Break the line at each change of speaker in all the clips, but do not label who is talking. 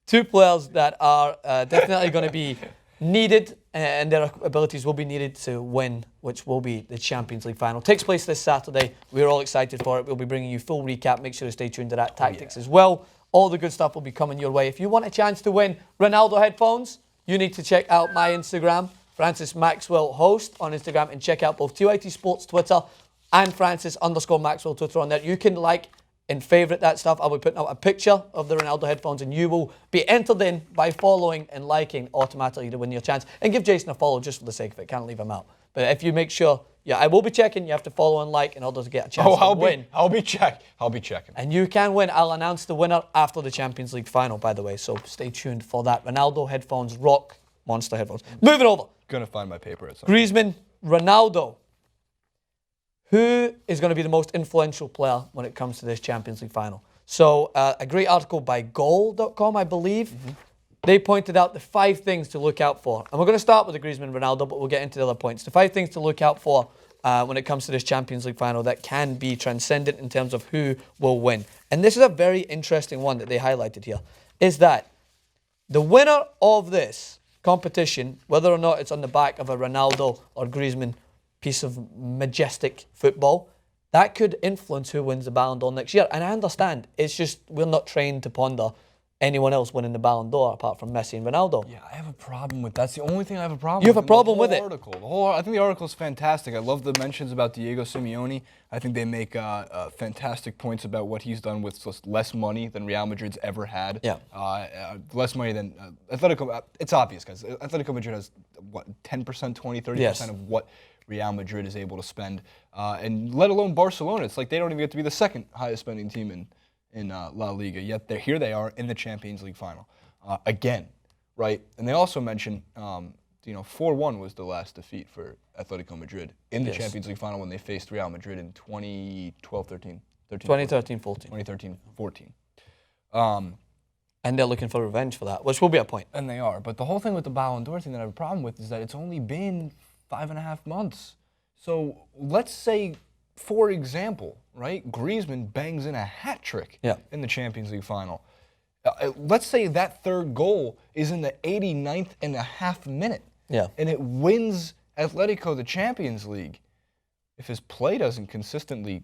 two players that are definitely going to be needed, and their abilities will be needed to win, which will be the Champions League final. Takes place this Saturday. We're all excited for it. We'll be bringing you full recap. Make sure to stay tuned to that Tactics as well. All the good stuff will be coming your way. If you want a chance to win Ronaldo headphones, you need to check out my Instagram, Francis Maxwell Host on Instagram, and check out both TYT Sports Twitter and Francis_Maxwell Twitter on there. You can like and favourite that stuff. I'll be putting out a picture of the Ronaldo headphones, and you will be entered in by following and liking automatically to win your chance. And give Jason a follow just for the sake of it. Can't leave him out. But if you make sure, I will be checking. You have to follow and like in order to get a chance to win.
I'll be checking.
And you can win. I'll announce the winner after the Champions League final, by the way. So stay tuned for that. Ronaldo headphones, rock monster headphones. Moving over.
Gonna find my paper at some
Griezmann, Ronaldo. Who is going to be the most influential player when it comes to this Champions League final? So a great article by goal.com, I believe. They pointed out the 5 things to look out for. And we're going to start with the Griezmann Ronaldo, but we'll get into the other points. The 5 things to look out for when it comes to this Champions League final that can be transcendent in terms of who will win. And this is a very interesting one that they highlighted here, is that the winner of this competition, whether or not it's on the back of a Ronaldo or Griezmann piece of majestic football, that could influence who wins the Ballon d'Or next year. And I understand, it's just we're not trained to ponder anyone else winning the Ballon d'Or apart from Messi and Ronaldo.
Yeah, I have a problem with that's the only thing I have a problem with.
You have a problem with it?
Article. I think the article is fantastic. I love the mentions about Diego Simeone. I think they make fantastic points about what he's done with just less money than Real Madrid's ever had.
Yeah.
Less money than Atletico. It's obvious, guys. Atletico Madrid has, 10%, 20, 30% of what Real Madrid is able to spend, and let alone Barcelona. It's like they don't even get to be the second highest spending team in La Liga, yet here they are in the Champions League final again, right? And they also mention, 4-1 was the last defeat for Atletico Madrid in the Champions League final when they faced Real Madrid in 2012-13.
2013-14. And they're looking for revenge for that, which will be a point.
And they are. But the whole thing with the Ballon d'Or thing that I have a problem with is that it's only been 5.5 months. So let's say, for example, right, Griezmann bangs in a hat trick in the Champions League final. Let's say that third goal is in the 89th and a half minute.
Yeah.
And it wins Atletico the Champions League. If his play doesn't consistently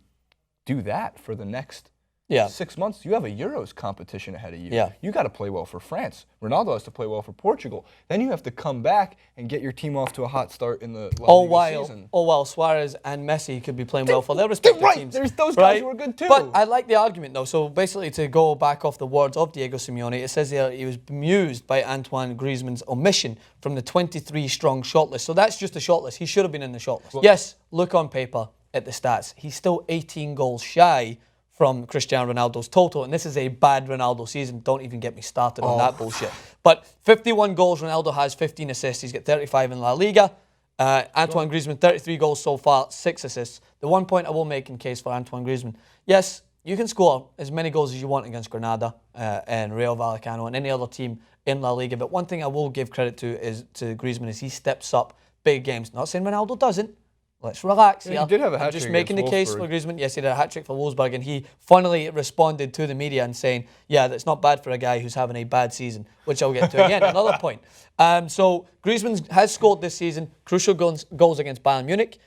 do that for the next 6 months, you have a Euros competition ahead of you.
Yeah.
You got to play well for France. Ronaldo has to play well for Portugal. Then you have to come back and get your team off to a hot start in the La Liga season.
While Suarez and Messi could be playing well for their respective teams.
There's those guys who are good too.
But I like the argument though. So basically, to go back off the words of Diego Simeone, it says here he was bemused by Antoine Griezmann's omission from the 23-strong shortlist. So that's just a shortlist. He should have been in the shortlist. Well, yes, look on paper at the stats. He's still 18 goals shy from Cristiano Ronaldo's total, and this is a bad Ronaldo season. Don't even get me started on that bullshit. But 51 goals, Ronaldo has 15 assists. He's got 35 in La Liga. Antoine Griezmann, 33 goals so far, 6 assists. The one point I will make in case for Antoine Griezmann, yes, you can score as many goals as you want against Granada and Rayo Vallecano and any other team in La Liga, but one thing I will give credit to Griezmann is he steps up big games. Not saying Ronaldo doesn't. Let's relax here.
He did have a hat trick.
I'm just making the case for Griezmann. Yes, he did a hat trick for Wolfsburg, and he finally responded to the media and saying, yeah, that's not bad for a guy who's having a bad season, which I'll get to again. Another point. So Griezmann has scored this season crucial goals against Bayern Munich,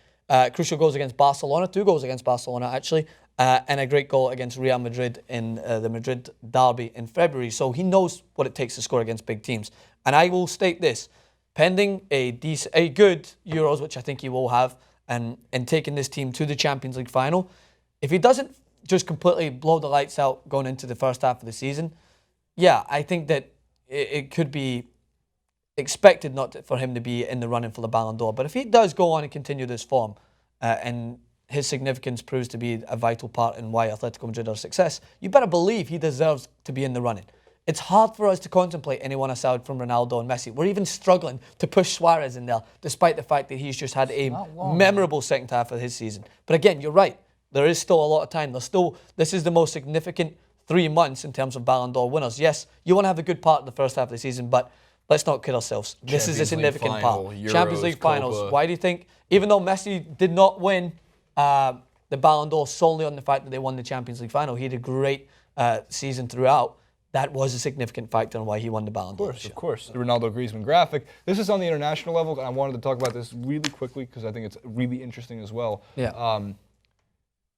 crucial goals against Barcelona, 2 goals against Barcelona actually, and a great goal against Real Madrid in the Madrid Derby in February. So he knows what it takes to score against big teams. And I will state this, pending a good Euros, which I think he will have, and taking this team to the Champions League final, if he doesn't just completely blow the lights out going into the first half of the season, I think that it could be expected for him to be in the running for the Ballon d'Or. But if he does go on and continue this form, and his significance proves to be a vital part in why Atletico Madrid are a success, you better believe he deserves to be in the running. It's hard for us to contemplate anyone aside from Ronaldo and Messi. We're even struggling to push Suarez in there, despite the fact that he's just had a memorable second half of his season. But again, you're right. There is still a lot of time. This is the most significant 3 months in terms of Ballon d'Or winners. Yes, you want to have a the first half of the season, but let's not kid ourselves. This is a significant part.
Euros,
Champions League finals.
Copa.
Why do you think, even though Messi did not win the Ballon d'Or solely on the fact that they won the Champions League final, he had a great season throughout. that was a significant factor in why he won the Ballon d'Or.
Of course. The Ronaldo Griezmann graphic. This is on the international level, and I wanted to talk about this really quickly because I think it's really interesting as well.
Yeah.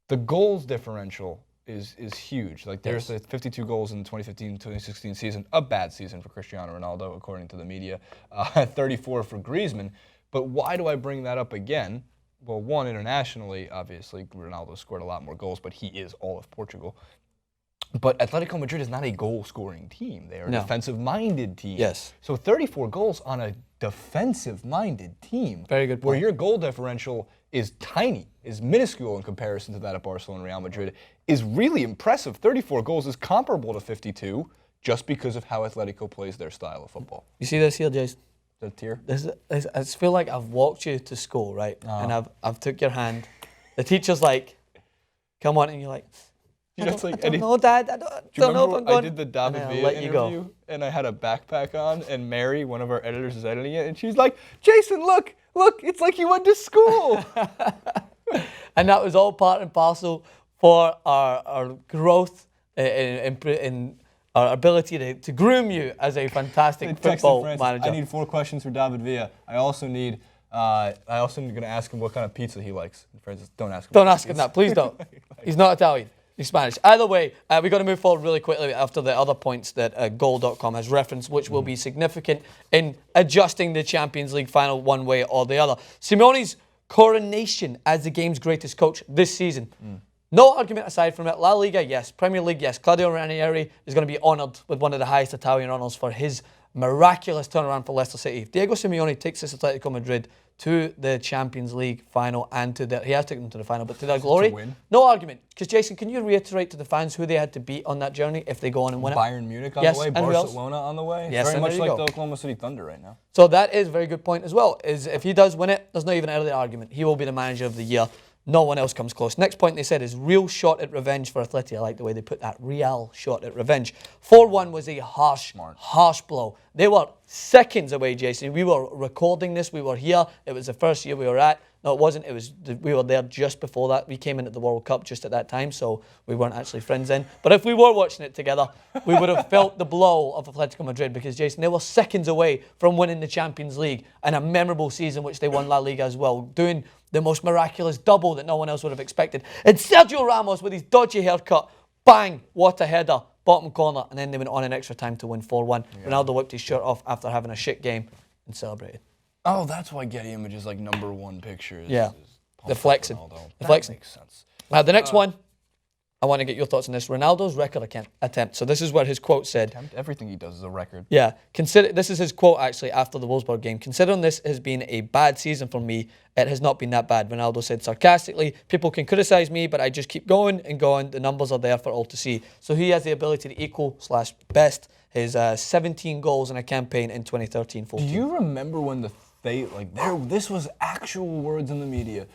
The goals differential is huge. Like there's the 52 goals in the 2015-2016 season, a bad season for Cristiano Ronaldo, according to the media. 34 for Griezmann. But why do I bring that up again? Well, one, internationally, obviously, Ronaldo scored a lot more goals, but he is all of Portugal. But Atletico Madrid is not a goal-scoring team. They are a defensive-minded team.
Yes.
So 34 goals on a defensive-minded team.
Very good point.
Where your goal differential is tiny, is minuscule in comparison to that of Barcelona and Real Madrid, is really impressive. 34 goals is comparable to 52 just because of how Atletico plays their style of football.
You see this here, Jason?
The tier?
I just feel like I've walked you to school, right? And I've took your hand. The teacher's like, come on, and you're like, I don't know, Dad. I don't know if I'm going.
I did the David Villa interview, and I had a backpack on, and Mary, one of our editors, is editing it, and she's like, Jason, look, it's like you went to school.
And that was all part and parcel for our growth in our ability to groom you as a fantastic football manager.
I need 4 questions for David Villa. I also need going to ask him what kind of pizza he likes. Francis, don't ask him.
Don't ask him that, please don't. He's not Italian. He's Spanish. Either way, we've got to move forward really quickly after the other points that goal.com has referenced, which will be significant in adjusting the Champions League final one way or the other. Simeone's coronation as the game's greatest coach this season. No argument aside from it. La Liga, yes. Premier League, yes. Claudio Ranieri is going to be honoured with one of the highest Italian honours for his miraculous turnaround for Leicester City. If Diego Simeone takes this Atletico Madrid to the Champions League final and he has taken them to the final, but to their glory, no argument. Because Jason, can you reiterate to the fans who they had to beat on that journey if they go on and win it?
Bayern Munich on the way, Barcelona on the way.
Yes,
very much like the Oklahoma City Thunder right now.
So that is a very good point as well. Is if he does win it, there's not even any argument. He will be the manager of the year. No one else comes close. Next point they said is real shot at revenge for Atleti. I like the way they put that. Real shot at revenge. 4-1 was a harsh blow. They were seconds away, Jason. We were recording this. We were here. It was the first year we were at. No, it wasn't. We were there just before that. We came in at the World Cup just at that time, so we weren't actually friends then. But if we were watching it together, we would have felt the blow of Atletico Madrid because, Jason, they were seconds away from winning the Champions League and a memorable season which they won La Liga as well, doing the most miraculous double that no one else would have expected. And Sergio Ramos with his dodgy haircut, bang, what a header, bottom corner, and then they went on in extra time to win 4-1. Yeah. Ronaldo whipped his shirt off after having a shit game and celebrated.
Oh, that's why Getty Images like #1 picture.
The flexing.
That makes sense.
The next one, I want to get your thoughts on this. Ronaldo's record attempt. So this is what his quote said.
Everything he does is a record.
Yeah. This is his quote actually after the Wolfsburg game. Considering this has been a bad season for me, it has not been that bad. Ronaldo said sarcastically, people can criticize me, but I just keep going and going. The numbers are there for all to see. So he has the ability to equal/best his 17 goals in a campaign in 2013-14.
Do you remember when this was actual words in the media?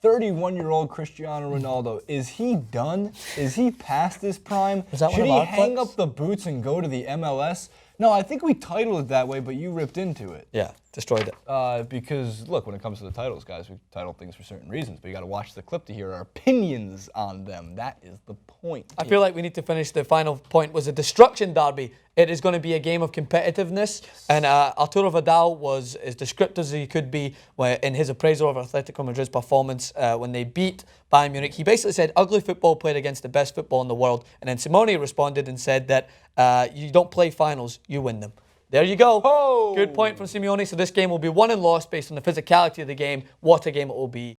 31-year-old Cristiano Ronaldo, is he done? Is he past his prime? Should he hang up the boots and go to the MLS? No, I think we titled it that way, but you ripped into it.
Yeah, destroyed it.
Because, look, when it comes to the titles, guys, we title things for certain reasons, but you got to watch the clip to hear our opinions on them. That is the point.
I feel like we need to finish. The final point was a destruction derby. It is going to be a game of competitiveness, and Arturo Vidal was as descriptive as he could be in his appraisal of Atletico Madrid's performance when they beat Bayern Munich. He basically said, ugly football played against the best football in the world, and then Simeone responded and said that you don't play finals, you win them. There you go.
Oh.
Good point from Simeone. So this game will be won and lost based on the physicality of the game. What a game it will be.